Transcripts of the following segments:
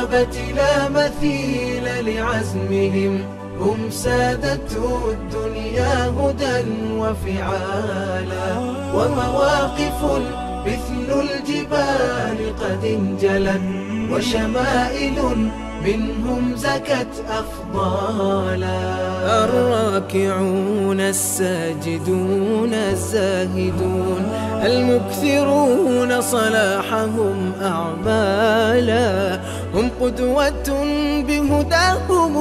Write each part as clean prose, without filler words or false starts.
الصحابة لا مثيل لعزمهم، هم سادته الدنيا هدى وفعالا، ومواقف مثل الجبال قد انجلت، وشمائل منهم زكت أفضالا. الراكعون الساجدون الزاهدون المكثرون صلاحهم أعمالا، هم قدوة بهداهم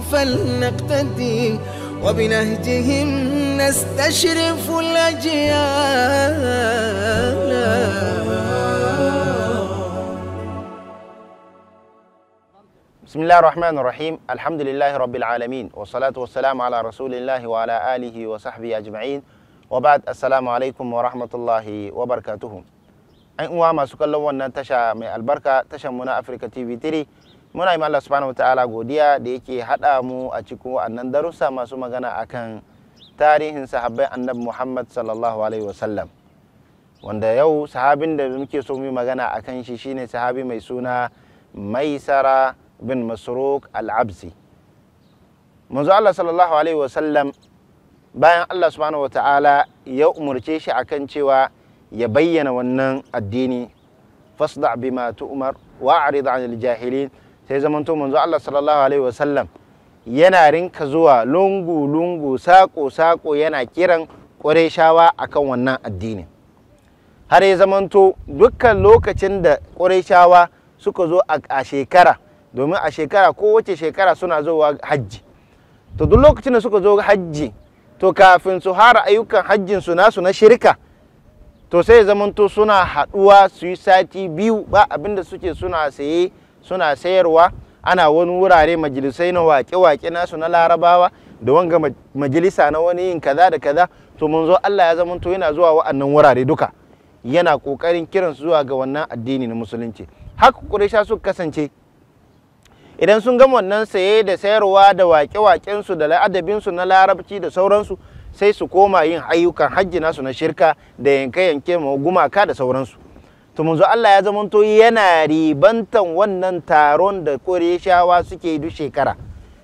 فلنقتدي، وبنهجهم نستشرف الأجيال. بسم الله الرحمن الرحيم. الحمد لله رب العالمين، والصلاة والسلام على رسول الله وعلى آله وصحبه أجمعين، وبعد. السلام عليكم ورحمة الله وبركاته. أن uwa masu kallon wannan tasha mai albarka, tashan mu na Africa TV 3, muna yi Allah subhanahu wataala godiya da yake haɗa mu a cikin wannan darussa masu magana akan tarihin sahabbai annabi Muhammad sallallahu alaihi wasallam, wanda yau sahabin da muke so mu magana akan shi shine sahabi mai suna Maisara bin Masruq al-Absi. Manzo Allah sallallahu alaihi wasallam bayan Allah subhanahu wataala ya umurce shi akan cewa ya bayyana wannan addini, fasda bima tu'mar wa'rid 'anil jahilin, sai zamanto manzo Allah sallallahu alaihi wasallam yana rinka zuwa lungu lungu sako sako yana kiran Qurayshawa akan wannan addini, har ya zamanto dukkan lokacin da Qurayshawa suka zo a shekara, domin a shekara kowace shekara suna zuwa hajji, to duk lokacin da suka zo hajji, to kafin su hara ayyukan hajjin su nasu na shirka, to sai zamanto suna haɗuwa su yi sati biyu ba abinda suke, suna saye suna sayarwa, ana wani wurare majalisai na waƙe-waƙe nasu na larabawa da wanga majalisa na wani yin kaza da kaza. To manzo Allah ya zamanto yana zuwa wa'annan wurare duka, yana ƙoƙarin kiransu zuwa ga wannan addini na musulunci. Haka Quraysha suka kasance idan sun gama wannan saye da sayarwa da waƙe-waƙensu da adabinsu na larabci da sauransu, sai su koma yin ayyukan hajji nasu na shirka da yanke-yanke gumaka da sauransu. To manzo Allah ya zamanto yana ribantan wannan taron da Qurayshawa suke duk shekara,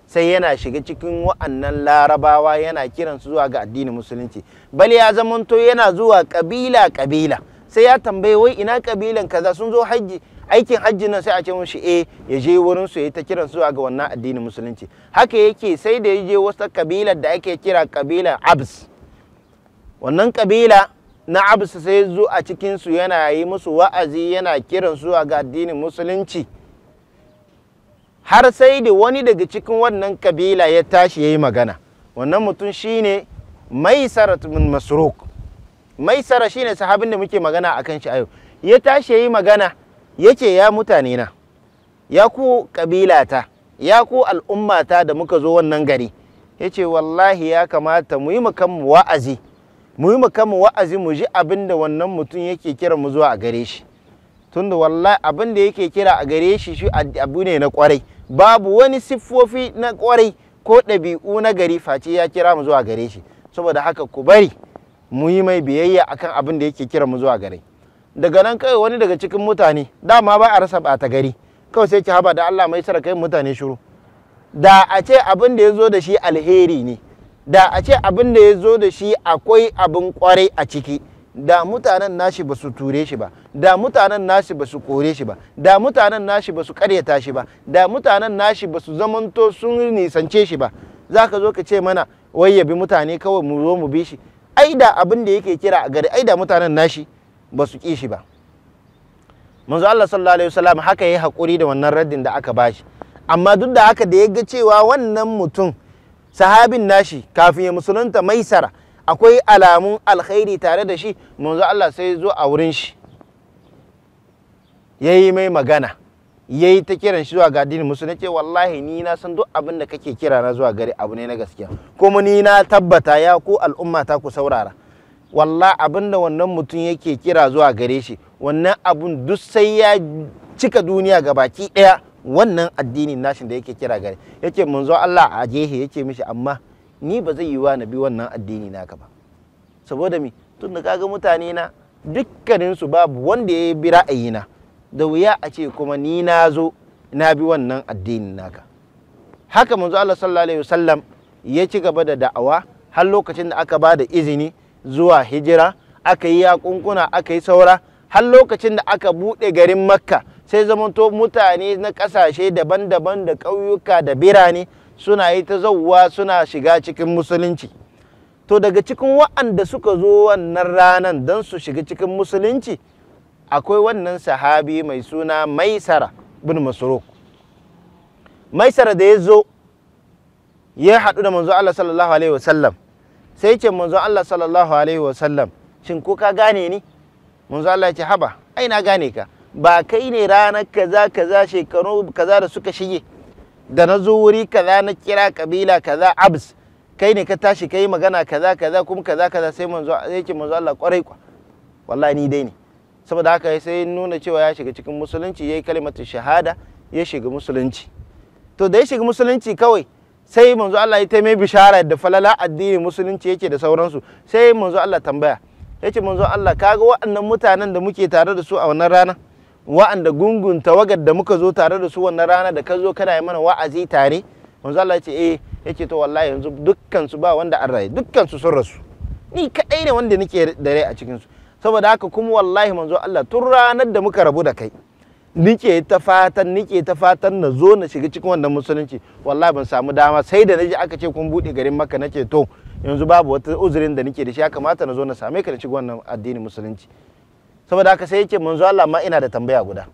sai yana shiga cikin wa'annan larabawa yana kiransu zuwa ga addinin musulunci. Bal ya zamanto yana zuwa kabila-kabila, sai ya tambaye wai ina kabilan kaza sun zo hajji, aikin hajji nan, sai a ce mushi ya je wurin su ya ta kiran su ga wannan addinin musulunci. Haka yake sai da ya je wasu kabilar da ake kira kabilar Abs. Wannan kabila na Abs sai zo a cikin su yana yi musu wa'azi, yana kiran su ga addinin musulunci, har sai da wani daga cikin wannan kabila ya tashi yayi magana. Wannan mutum shine Maisara bin Masruq. Maisara shine sahabin da muke magana akan shi a yau. Ya tashi yayi magana, yake ya mutane na, ya ku kabilata, ya ku al'ummata da muka zo wannan gari, yace wallahi ya kamata mu yi kanmu wa'azi, mu ji abin da wannan mutum yake kira mu zuwa a gare shi, tunda wallahi abin da yake kira a gare shi shi abu ne na kwarai, babu wani siffofi na kwarai ko ɗabi'u na gari face ya kira mu zuwa gare shi. Saboda haka ku bari mu yi mai biyayya akan abin da yake kira mu zuwa gare. Daga nan kawai wani daga cikin mutane, dama ba a rasa ɓata gari, kawai sai ki haba da Allah Maisara kai mutane shiru. Da a ce abin da ya zo da shi alheri ne, da a ce abin da ya zo da shi akwai abin kwarai a ciki, da mutanen nashi ba su ture shi ba, da mutanen nashi ba su kore shi ba, da mutanen nashi ba su karyata shi ba, da mutanen nashi ba su zamanto sun nisance shi ba. Za ka zo ka ce mana wai ya bi mutane kawai mu zo mu bi shi, ai da abin da yake kira a gari, ai da mutanen nashi ba su ƙi shi ba. Manzo Allah sallallahu alaihi wasallam haka yayi hakuri da wannan raddin da aka bashi, amma duk da haka da ya ga cewa wannan mutum sahabin nashi kafin ya musulunta Maisara akwai alamun alkhairi tare da shi, manzo Allah sai ya zo a wurin shi yayi mai magana, yayi ta kiran shi zuwa ga addinin musulunci. Wallahi ni na san duk abin da kake kira na zuwa gare abu ne na gaskiya, kuma ni na tabbata ya ku al'umma ta ku saurara, wallahi abinda wannan mutum yake kira zuwa gare shi, wannan abun duk sai ya cika duniya ga baki ɗaya. Wannan addinin nashin da yake kira gare, yake manzo Allah a jehe yake mishi, amma ni ba zai yi wa nabi wannan addini naka ba. Saboda mi, tun da kaga mutane na dukkaninsu babu wanda ya bi ra'ayina, da wuya a ce kuma ni na zo na bi wannan addinin naka. Haka manzo Allah sallallahu alaihi wasallam ya ci gaba da da'awa har lokacin da aka ba da izini zuwa hijira, aka yi yakunkuna, aka yi saura, har lokacin da aka buɗe garin Makka, sai zamanto mutane na ƙasashe daban-daban da ƙauyuka da birane suna yi ta zauwa suna shiga cikin musulunci. To daga cikin wa'anda suka zo wannan ranan don su shiga cikin musulunci akwai wannan sahabi mai suna Maisara bin Masruq. Maisara da ya zo ya haɗu da manzo Allah sallallahu alaihi wasallam, sai ce manzo Allah sallallahu alaihi wasallam, shin ko ka gane ni? Manzo Allah ya ce haba, ai na gane ka, ba kai ne ranar kaza kaza shekaru kaza da suka shige da na zo wuri kaza na kira kabila kaza Abs, kai ne ka tashi kai magana kaza kaza kuma kaza kaza, sai manzo yake manzo Allah kwarai kwa wallahi ni dai ne. Saboda haka sai nuna cewa ya shiga cikin musulunci, yayi kalimatu shahada, ya shiga musulunci. To da ya shiga musulunci kawai sai manzo Allah ya taimai bishara da falala addinin musulunci yake da sauransu. Sai manzo Allah tambaya, yace manzo Allah kaga waɗannan mutanen da muke tare da su a wannan rana, wa'anda gungun tawagar da muka zo tare da su wannan rana da ka zo kana yi mana wa'azi tare? Manzo Allah ce eh. Yake to wallahi yanzu dukkan su ba wanda an raye, dukkan su sun rasu, ni kadai ne wanda nake da rai a cikin su. Saboda haka kuma wallahi manzo Allah tun ranar da muka rabu da kai nike ta fatan na zo na shiga cikin wannan musulunci, wallahi ban samu dama, sai da naji aka ce kun bude garin Makka nace to yanzu babu wata uzurin da nake da shi, ya kamata na zo na same ka da shiga wannan addinin musulunci. Saboda haka sai yake manzo Allah ma ina da tambaya guda,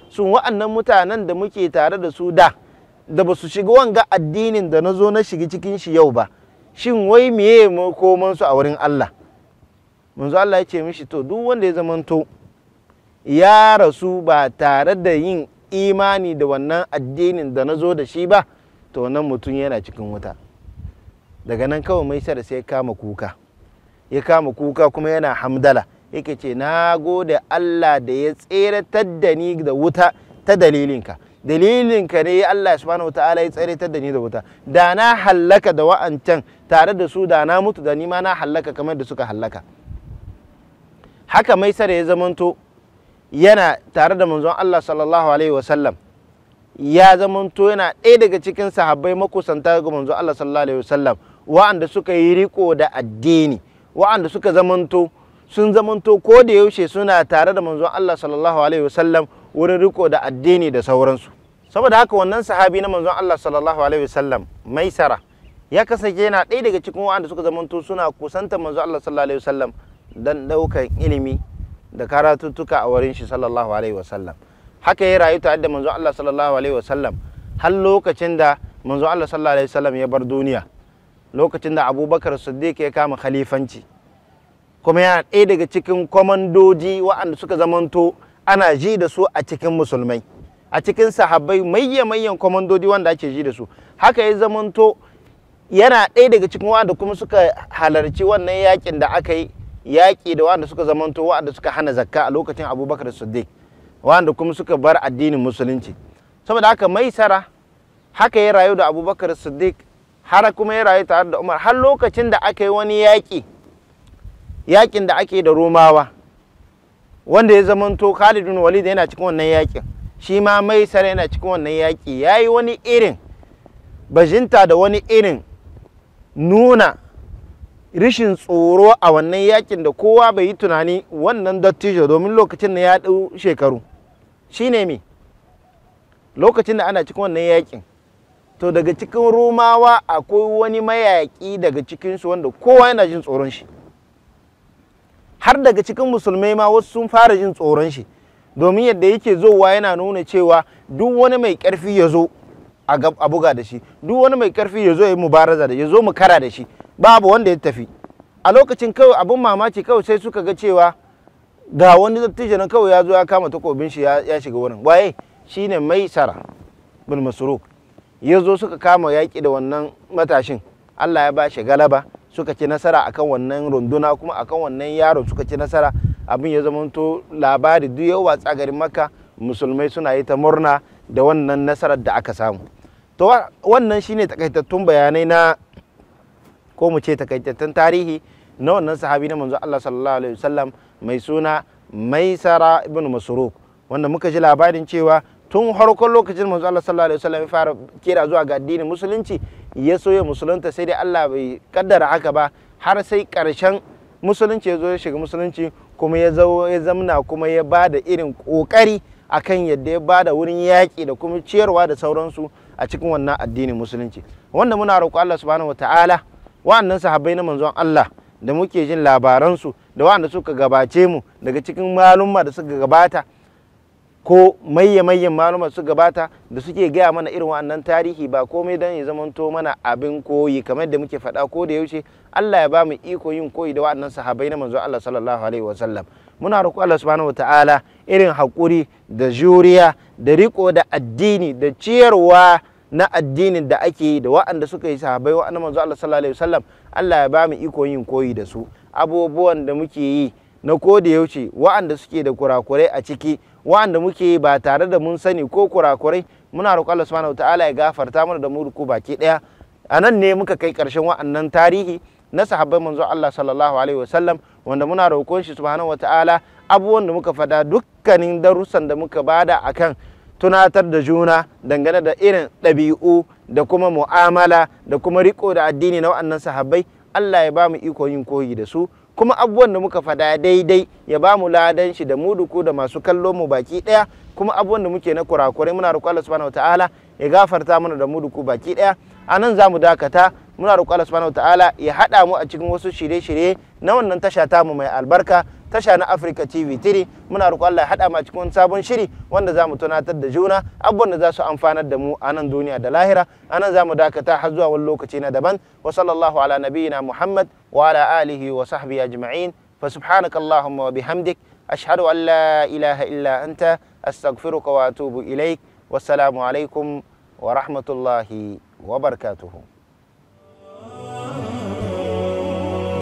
sun wa'annan mutanen da muke tare da su da ba su shiga wanga addinin da na zo na shiga cikin shi yau ba, shin wai meye makoman su a wurin Allah? Manzo Allah ya ce mishi to duk wanda ya zamanto ya rasu ba tare da yin imani da wannan addinin da na zo da shi ba, to wannan mutum yana cikin wuta. Daga nan kawai Maisara sai ya kama kuka kuma yana hamdala, yake ce na gode Allah da ya tseratar da ni da wuta ta dalilinka ne Allah subhanahu wataala ya tseratar da ni da wuta, da na hallaka da wa'ancan tare da su da na mutu da ni ma na hallaka kamar da suka hallaka. Haka Maisara ya zamanto yana tare da manzon Allah sallallahu alaihi wasallam, ya zamanto yana ɗaya daga cikin sahabbai makusanta ga manzon Allah sallallahu alaihi wasallam, wa'anda suka yi riko da addini, wa'anda suka zamanto ko da yaushe suna tare da manzon Allah sallallahu alaihi wasallam wurin riko da addini da sauransu. Saboda haka wannan sahabi na manzon Allah sallallahu alaihi wasallam Maisara ya kasance yana ɗaya daga cikin wa'anda suka zamanto suna kusanta manzon Allah sallallahu alaihi wasallam dan ɗaukan ilimi da karatuttuka a wurin shi sallallahu alaihi wasallam. Haka ya rayu tare da manzon Allah sallallahu alaihi wasallam har lokacin da manzon Allah sallallahu alaihi wasallam ya bar duniya, lokacin da Abubakar Siddiq ya kama khalifanci, kuma yana ɗaya daga cikin kwamandoji waɗanda suka zamanto ana ji da su a cikin musulmai, a cikin sahabbai mayyan kwamandoji wanda ake ji da su. Haka ya zamanto yana ɗaya daga cikin waɗanda kuma suka halarci wannan yakin da aka yi, yaƙi da waɗanda suka zamanto waɗanda suka hana zakka a lokacin Abubakar Siddiq, waɗanda kuma suka bar addinin musulunci. Saboda haka Maisara haka ya rayu da Abubakar Siddiq, har kuma ya rayu tare da Umar, har lokacin da aka yi wani yaƙin da ake da Romawa, wanda ya zamanto Khalid bin Walid yana cikin wannan yaƙin, shi ma Maisara yana cikin wannan yaƙi. Ya yi wani irin bajinta da wani irin nuna rishin tsoro a wannan yaƙin da kowa bai yi tunani wannan dattijo, domin lokacin da ya ɗau shekaru, shi ne me lokacin da ana cikin wannan yaƙin, to daga cikin Romawa akwai wani mayaƙi daga cikinsu wanda kowa yana jin tsoron shi, har daga cikin musulmai ma wasu sun fara jin tsoron shi, domin yadda yake zowa yana nuna cewa duk wani mai ƙarfi ya zo a buga da shi, duk wani mai ƙarfi ya zo ya yi mubaraza da ya zo mu kara da shi, babu wanda ya tafi. A lokacin kawai abin mamaki kawai sai suka ga cewa ga wani dattijo na kawai ya zo ya kama takobin shi ya shiga wurin, waye shine Maisara bin Masruq. Ya zo suka kama yaƙi da wannan matashin, Allah ya ba shi galaba, suka ci nasara akan wannan runduna, kuma akan wannan yaro suka ci nasara. Abin ya zamanto labari duk yau watsa garin Makka, musulmai suna yi ta murna da wannan nasarar da aka samu. To wannan shine takaitattun bayanai na, ko mu ce takaitattun tarihi na wannan sahabi na manzo Allah sallallahu alaihi wasallam mai suna Maisara ibn Masruq, wanda muka ji labarin cewa tun harkon lokacin manzo Allah sallallahu alaihi wasallam ya fara kira zuwa ga addinin musulunci ya so ya musulunta, sai dai Allah bai kaddara haka ba har sai karshen musulunci ya zo ya shiga musulunci, kuma ya zo ya zamna kuma ya bada irin kokari akan yadda ya bada wurin yaƙi da kuma ciyarwa da sauransu a cikin wannan addinin musulunci, wanda muna roƙo Allah subhanahu wataala wa'annan sahabbai na manzon Allah da muke jin labaransu da wa'anda suka gabace mu daga cikin malumma da suka gabata ko mayyan malumma suka gabata da suke gaya mana irin wa'annan tarihi, ba komai dan ya zamanto mana abin koyi kamar da muke faɗa ko da yaushe. Allah ya ba mu iko yin koyi da wa'annan sahabbai na manzon Allah sallallahu alaihi wasallam. Muna roƙo Allah subhanahu wataala irin haƙuri da juriya da riko da addini da ciyarwa na addinin da ake yi da wa'anda suka yi sahabbai wa'anda manzo Allah sallallahu alaihi wasallam, Allah ya ba mu iko yin koyi da su. Abubuwan da muke yi na ko da yaushe wa'anda suke da kurakurai a ciki, wa'anda muke yi ba tare da mun sani ko kurakurai, muna roƙon Allah subhanahu wataala ya gafarta mana da mu ruku baki daya. Anan ne muka kai ƙarshen wa'annan tarihi na sahabbai manzo Allah sallallahu alaihi wasallam, wanda muna roƙon shi subhanahu wataala abubuwan da muka fada, dukkanin darussan da muka bada akan tunatar da juna dangane da irin ɗabi'u da kuma mu'amala da kuma riko da addini na wa'annan sahabbai, Allah ya ba mu iko yin koyi da su, kuma abubuwan da muka fada daidai ya ba mu ladan shi da mu duku da masu kallo mu baki ɗaya, kuma abubuwan da muke na kurakurai muna roƙon Allah subhanahu wataala ya gafarta mana da mu duku baki ɗaya. A nan za mu dakata, muna roƙon Allah subhanahu wataala ya haɗa mu a cikin wasu shirye-shirye na wannan tasha tamu mai albarka, tasha na Africa TV 3. Muna roƙon Allah ya haɗa mu a cikin wani sabon shiri wanda za mu tunatar da juna abubuwan da za su amfanar da mu a nan duniya da lahira. A nan za mu dakata har zuwa wani lokaci na daban. Wa sallallahu ala nabiyyina Muhammad wa ala alihi wa sahbihi ajma'in. Fa subhanaka Allahumma wa bihamdik ashhadu an la ilaha illa anta astaghfiruka wa atubu ilaik. Wassalamu alaikum wa rahmatullahi wa barakatuhu.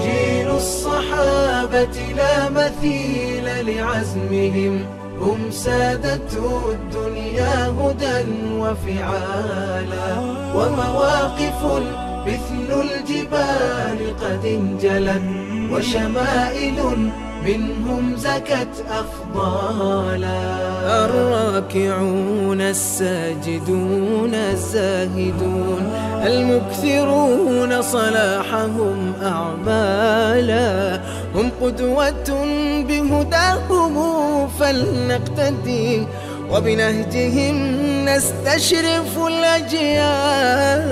جيل الصحابة لا مثيل لعزمهم، هم سادته الدنيا هدى وفعالا، ومواقف مثل الجبال قد انجلت، وشمائل منهم زكت أفضالا. الراكعون الساجدون الزاهدون المكثرون صلاحهم أعمالا، هم قدوة بهداهم فلنقتدي، وبنهجهم نستشرف الأجيال.